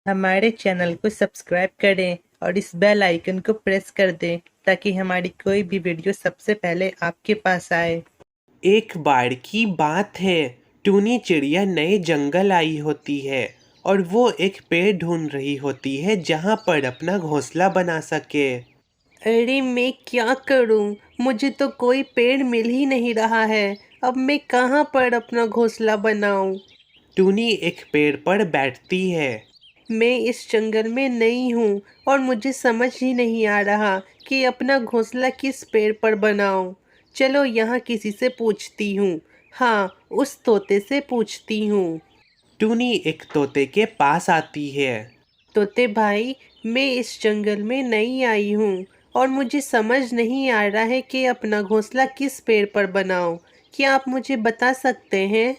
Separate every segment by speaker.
Speaker 1: हमारे चैनल को सब्सक्राइब करें और इस बेल आइकन को प्रेस कर दें ताकि हमारी कोई भी वीडियो सबसे पहले आपके पास आए।
Speaker 2: एक बार की बात है। टूनी चिड़िया नए जंगल आई होती है और वो एक पेड़ ढूंढ रही होती है जहाँ पर अपना घोंसला बना सके।
Speaker 1: अरे मैं क्या करूं? मुझे तो कोई पेड़ मिल ही नहीं रहा है। अब मैं कहाँ पर अपना घोंसला बनाऊं?
Speaker 2: टूनी एक पेड़ पर बैठती है।
Speaker 1: मैं इस जंगल में नई हूँ और मुझे समझ ही नहीं आ रहा कि अपना घोंसला किस पेड़ पर बनाऊं। चलो यहाँ किसी से पूछती हूँ। हाँ, उस तोते से पूछती हूँ।
Speaker 2: टूनी एक तोते के पास आती है।
Speaker 1: तोते भाई, मैं इस जंगल में नई आई हूँ और मुझे समझ नहीं आ रहा है कि अपना घोंसला किस पेड़ पर बनाऊं। क्या आप मुझे बता सकते हैं?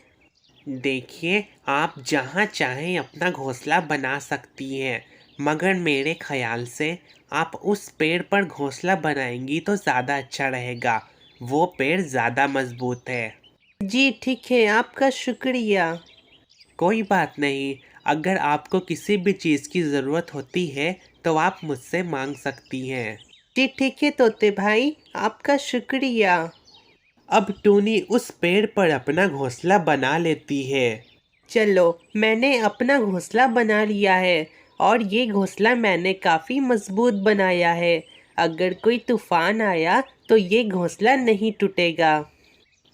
Speaker 2: देखिए, आप जहाँ चाहें अपना घोंसला बना सकती हैं, मगर मेरे ख्याल से आप उस पेड़ पर घोंसला बनाएंगी तो ज़्यादा अच्छा रहेगा। वो पेड़ ज़्यादा मजबूत है।
Speaker 1: जी ठीक है, आपका शुक्रिया।
Speaker 2: कोई बात नहीं। अगर आपको किसी भी चीज़ की ज़रूरत होती है तो आप मुझसे मांग सकती हैं।
Speaker 1: जी ठीक है तोते भाई, आपका शुक्रिया।
Speaker 2: अब टूनी उस पेड़ पर अपना घोंसला बना लेती है।
Speaker 1: चलो, मैंने अपना घोंसला बना लिया है और ये घोंसला मैंने काफ़ी मजबूत बनाया है। अगर कोई तूफान आया तो ये घोंसला नहीं टूटेगा।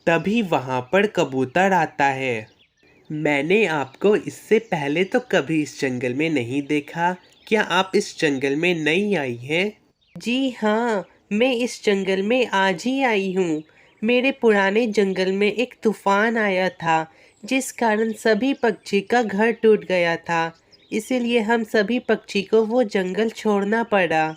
Speaker 2: तभी वहाँ पर कबूतर आता है। मैंने आपको इससे पहले तो कभी इस जंगल में नहीं देखा। क्या आप इस जंगल में नई आई हैं?
Speaker 1: जी हाँ, मैं इस जंगल में आज ही आई हूँ। मेरे पुराने जंगल में एक तूफान आया था जिस कारण सभी पक्षी का घर टूट गया था। इसीलिए हम सभी पक्षी को वो जंगल छोड़ना पड़ा।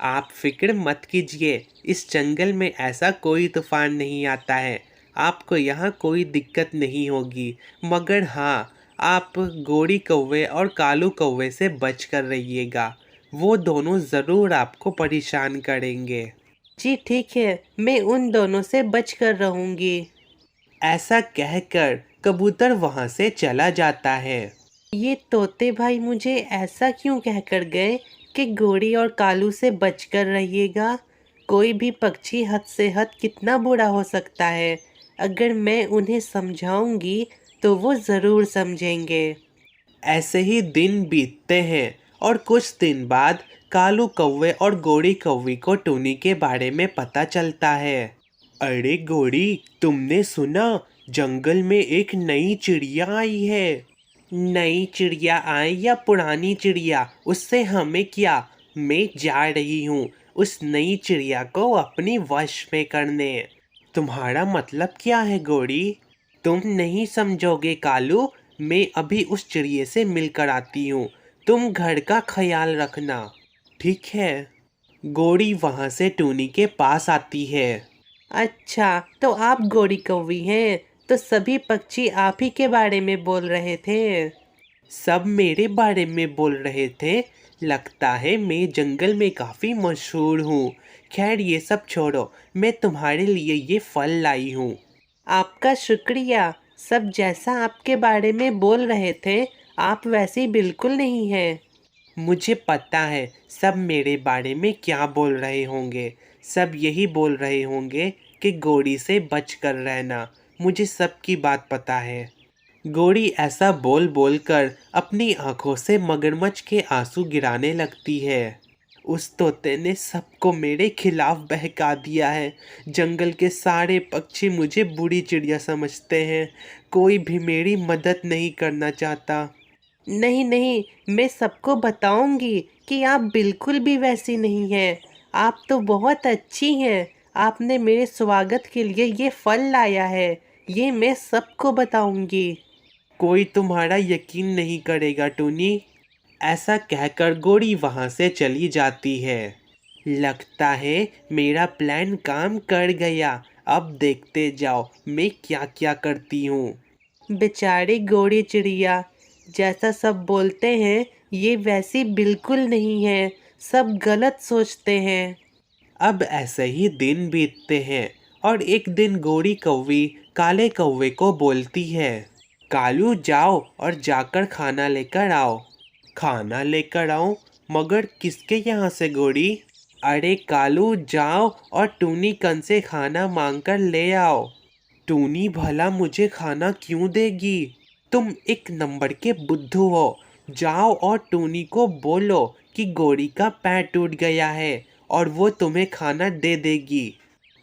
Speaker 2: आप फिक्र मत कीजिए। इस जंगल में ऐसा कोई तूफान नहीं आता है। आपको यहाँ कोई दिक्कत नहीं होगी। मगर हाँ, आप गोरी कौवे और कालू कौवे से बच कर रहिएगा। वो दोनों ज़रूर आपको परेशान करेंगे।
Speaker 1: जी ठीक है, मैं उन दोनों से बच कर रहूँगी।
Speaker 2: ऐसा कहकर कबूतर वहाँ से चला जाता है।
Speaker 1: ये तोते भाई मुझे ऐसा क्यों कहकर गए कि गोरी और कालू से बचकर रहिएगा? कोई भी पक्षी हद से हद कितना बुरा हो सकता है। अगर मैं उन्हें समझाऊंगी तो वो ज़रूर समझेंगे।
Speaker 2: ऐसे ही दिन बीतते हैं और कुछ दिन बाद कालू कौवे और गोरी कौवी को टूनी के बारे में पता चलता है। अरे गोरी, तुमने सुना? जंगल में एक नई चिड़िया आई है। नई चिड़िया आए या पुरानी चिड़िया, उससे हमें क्या। मैं जा रही हूँ उस नई चिड़िया को अपनी वश में करने। तुम्हारा मतलब क्या है गोरी? तुम नहीं समझोगे कालू। मैं अभी उस चिड़िए से मिलकर आती हूँ। तुम घर का ख्याल रखना। ठीक है। गोरी वहाँ से टूनी के पास आती है।
Speaker 1: अच्छा, तो आप गोरी कौवी हैं? तो सभी पक्षी आप ही के बारे में बोल रहे थे।
Speaker 2: सब मेरे बारे में बोल रहे थे। लगता है मैं जंगल में काफ़ी मशहूर हूँ। खैर ये सब छोड़ो, मैं तुम्हारे लिए ये फल लाई हूँ।
Speaker 1: आपका शुक्रिया। सब जैसा आपके बारे में बोल रहे थे, आप वैसे बिल्कुल नहीं हैं।
Speaker 2: मुझे पता है सब मेरे बारे में क्या बोल रहे होंगे। सब यही बोल रहे होंगे कि गोरी से बच कर रहना। मुझे सब की बात पता है। गोरी ऐसा बोल बोल कर अपनी आंखों से मगरमच्छ के आंसू गिराने लगती है। उस तोते ने सबको मेरे खिलाफ बहका दिया है। जंगल के सारे पक्षी मुझे बुरी चिड़िया समझते हैं। कोई भी मेरी मदद नहीं करना चाहता।
Speaker 1: नहीं नहीं, मैं सबको बताऊंगी कि आप बिल्कुल भी वैसी नहीं हैं। आप तो बहुत अच्छी हैं। आपने मेरे स्वागत के लिए ये फल लाया है। ये मैं सबको बताऊंगी।
Speaker 2: कोई तुम्हारा यकीन नहीं करेगा टूनी। ऐसा कहकर गोरी वहाँ से चली जाती है। लगता है मेरा प्लान काम कर गया। अब देखते जाओ मैं क्या क्या करती हूँ।
Speaker 1: बेचारी गोरी चिड़िया, जैसा सब बोलते हैं ये वैसी बिल्कुल नहीं है। सब गलत सोचते हैं।
Speaker 2: अब ऐसे ही दिन बीतते हैं और एक दिन गोरी कौवी काले कौवे को बोलती है, कालू जाओ और जाकर खाना लेकर आओ। खाना लेकर आऊं? मगर किसके यहाँ से गोरी? अरे कालू, जाओ और टूनी कन से खाना मांग कर ले आओ। टूनी भला मुझे खाना क्यों देगी? तुम एक नंबर के बुद्धू हो। जाओ और टूनी को बोलो कि गोरी का पैर टूट गया है और वो तुम्हें खाना दे देगी।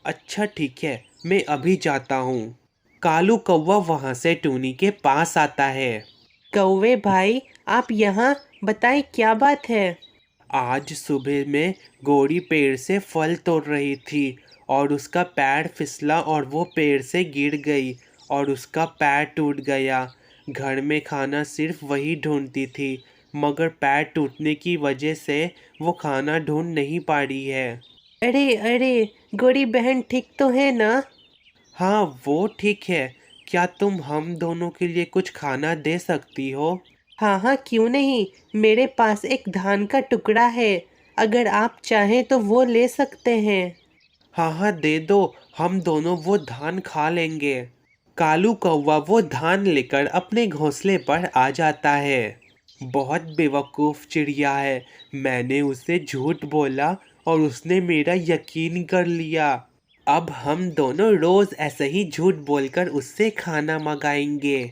Speaker 2: अच्छा ठीक है, मैं अभी जाता हूँ। कालू कौवा वहाँ से टूनी के पास आता है।
Speaker 1: कौवे भाई, आप यहाँ, बताएं क्या बात है?
Speaker 2: आज सुबह में गोरी पेड़ से फल तोड़ रही थी और उसका पैर फिसला और वो पेड़ से गिर गई और उसका पैर टूट गया। घर में खाना सिर्फ वही ढूंढती थी, मगर पैर टूटने की वजह से वो खाना ढूंढ नहीं पा रही है।
Speaker 1: अरे अरे, गोरी बहन ठीक तो है ना?
Speaker 2: हाँ, वो ठीक है। क्या तुम हम दोनों के लिए कुछ खाना दे सकती हो?
Speaker 1: हाँ हाँ, क्यों नहीं। मेरे पास एक धान का टुकड़ा है, अगर आप चाहें तो वो ले सकते हैं।
Speaker 2: हाँ हाँ, दे दो, हम दोनों वो धान खा लेंगे। कालू कौवा वो धान लेकर अपने घोंसले पर आ जाता है। बहुत बेवकूफ़ चिड़िया है, मैंने उसे झूठ बोला और उसने मेरा यकीन कर लिया। अब हम दोनों रोज़ ऐसे ही झूठ बोलकर उससे खाना मंगाएंगे।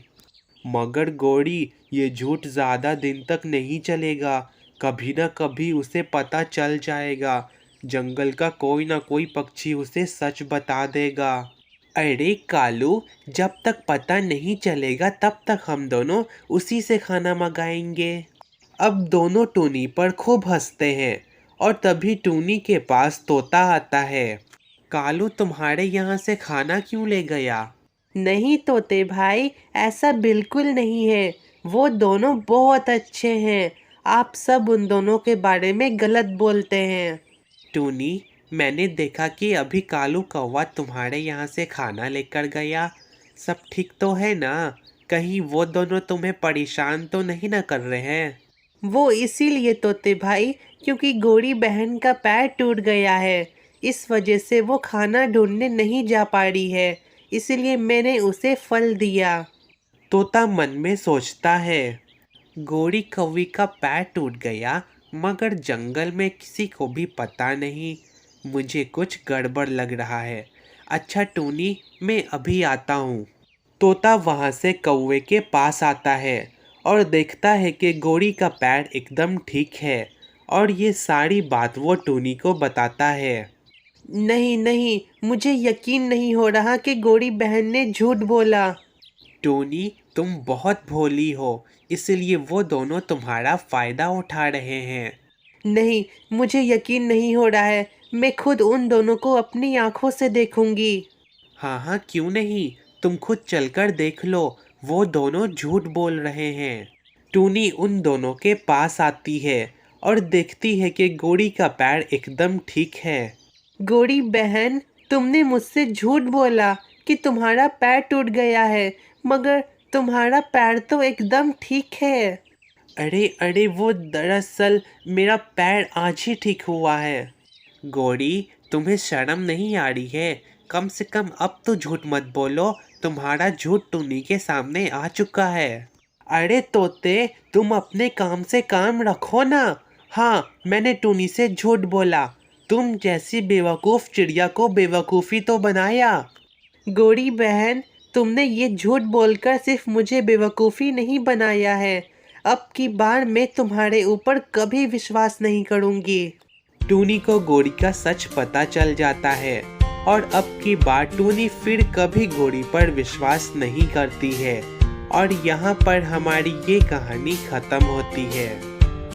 Speaker 2: मगर गोरी, ये झूठ ज़्यादा दिन तक नहीं चलेगा। कभी ना कभी उसे पता चल जाएगा। जंगल का कोई ना कोई पक्षी उसे सच बता देगा। अरे कालू, जब तक पता नहीं चलेगा तब तक हम दोनों उसी से खाना मंगाएंगे। अब दोनों टूनी पर खूब हंसते हैं और तभी टूनी के पास तोता आता है। कालू तुम्हारे यहाँ से खाना क्यों ले गया?
Speaker 1: नहीं तोते भाई, ऐसा बिल्कुल नहीं है। वो दोनों बहुत अच्छे हैं। आप सब उन दोनों के बारे में गलत बोलते हैं।
Speaker 2: टूनी, मैंने देखा कि अभी कालू कौवा तुम्हारे यहाँ से खाना लेकर गया। सब ठीक तो है ना? कहीं वो दोनों तुम्हें परेशान तो नहीं ना कर रहे हैं?
Speaker 1: वो इसीलिए तोते भाई, क्योंकि गोरी बहन का पैर टूट गया है, इस वजह से वो खाना ढूंढने नहीं जा पा रही है, इसलिए मैंने उसे फल दिया।
Speaker 2: तोता मन में सोचता है, गोरी कौवी का पैर टूट गया, मगर जंगल में किसी को भी पता नहीं। मुझे कुछ गड़बड़ लग रहा है। अच्छा टूनी, मैं अभी आता हूँ। तोता वहाँ से कौवे के पास आता है और देखता है कि गोरी का पैर एकदम ठीक है और ये सारी बात वो टूनी को बताता है।
Speaker 1: नहीं नहीं, मुझे यकीन नहीं हो रहा कि गोरी बहन ने झूठ बोला।
Speaker 2: टूनी, तुम बहुत भोली हो, इसलिए वो दोनों तुम्हारा फ़ायदा उठा रहे हैं।
Speaker 1: नहीं, मुझे यकीन नहीं हो रहा है। मैं खुद उन दोनों को अपनी आंखों से देखूंगी।
Speaker 2: हाँ हाँ, क्यों नहीं, तुम खुद चलकर देख लो, वो दोनों झूठ बोल रहे हैं। टूनी उन दोनों के पास आती है और देखती है कि गोरी का पैर एकदम ठीक है।
Speaker 1: गोरी बहन, तुमने मुझसे झूठ बोला कि तुम्हारा पैर टूट गया है, मगर तुम्हारा पैर तो एकदम ठीक है।
Speaker 2: अरे अरे, वो दरअसल मेरा पैर आज ही ठीक हुआ है। गोरी, तुम्हें शर्म नहीं आ रही है? कम से कम अब तो झूठ मत बोलो, तुम्हारा झूठ टूनी के सामने आ चुका है। अरे तोते, तुम अपने काम से काम रखो ना। हाँ, मैंने टूनी से झूठ बोला। तुम जैसी बेवकूफ़ चिड़िया को बेवकूफ़ी तो बनाया।
Speaker 1: गोरी बहन, तुमने ये झूठ बोलकर सिर्फ मुझे बेवकूफ़ी नहीं बनाया है, अब की बार मैं तुम्हारे ऊपर कभी विश्वास नहीं करूँगी।
Speaker 2: टूनी को गोरी का सच पता चल जाता है और अब की बार टूनी फिर कभी गोरी पर विश्वास नहीं करती है। और यहाँ पर हमारी ये कहानी ख़त्म होती है।